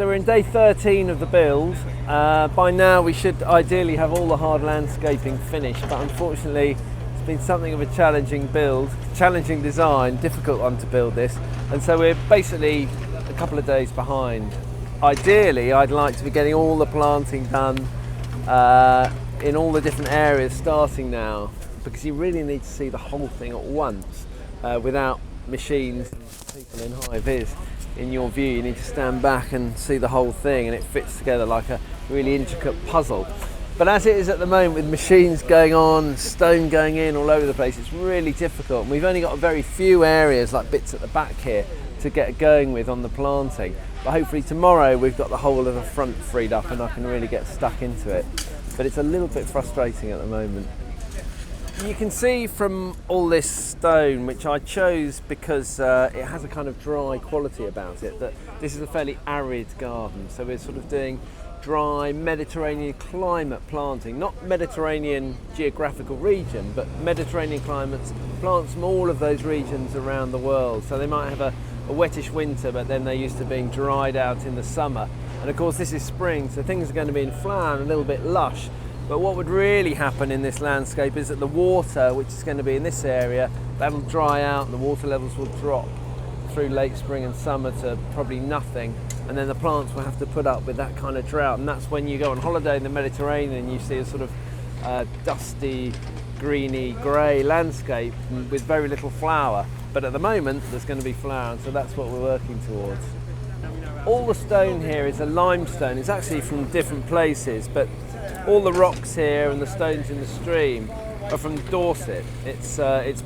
So we're in day 13 of the build. By now we should ideally have all the hard landscaping finished, but unfortunately it's been something of a challenging build, challenging design, difficult one to build this, and so we're basically a couple of days behind. Ideally I'd like to be getting all the planting done in all the different areas starting now, because you really need to see the whole thing at once without machines and people in high vis in your view. You need to stand back and see the whole thing, and it fits together like a really intricate puzzle. But as it is at the moment, with machines going on, stone going in all over the place, it's really difficult, and we've only got a very few areas, like bits at the back here, to get going with on the planting. But hopefully tomorrow we've got the whole of the front freed up and I can really get stuck into it. But it's a little bit frustrating at the moment. You can see from all this stone, which I chose because it has a kind of dry quality about it, that this is a fairly arid garden. So we're sort of doing dry Mediterranean climate planting, not Mediterranean geographical region, but Mediterranean climates, plants from all of those regions around the world. So they might have a wettish winter, but then they're used to being dried out in the summer. And of course this is spring, so things are going to be in flower and a little bit lush. But what would really happen in this landscape is that the water, which is going to be in this area, that'll dry out and the water levels will drop through late spring and summer to probably nothing, and then the plants will have to put up with that kind of drought. And that's when you go on holiday in the Mediterranean, you see a sort of dusty, greeny, grey landscape with very little flower. But at the moment there's going to be flower, and so that's what we're working towards. All the stone here is a limestone. It's actually from different places, but all the rocks here and the stones in the stream are from Dorset. It's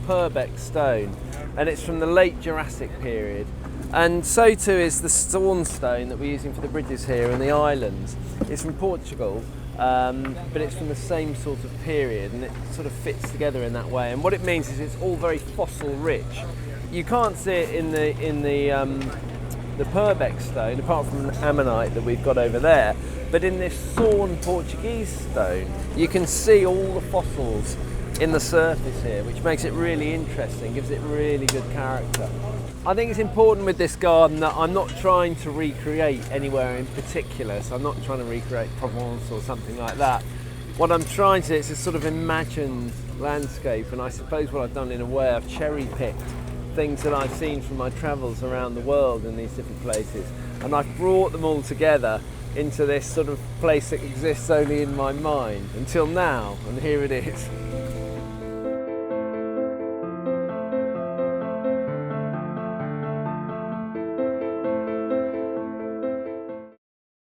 Purbeck stone, and it's from the late Jurassic period. And so too is the Stornstone that we're using for the bridges here in the islands. It's from Portugal, but it's from the same sort of period, and it sort of fits together in that way. And what it means is it's all very fossil rich. You can't see it in the Purbeck stone, apart from the ammonite that we've got over there. But in this sawn Portuguese stone, you can see all the fossils in the surface here, which makes it really interesting, gives it really good character. I think it's important with this garden that I'm not trying to recreate anywhere in particular, so I'm not trying to recreate Provence or something like that. What I'm trying to do is a sort of imagined landscape, and I suppose what I've done in a way, I've cherry-picked things that I've seen from my travels around the world in these different places, and I've brought them all together into this sort of place that exists only in my mind until now, and here it is.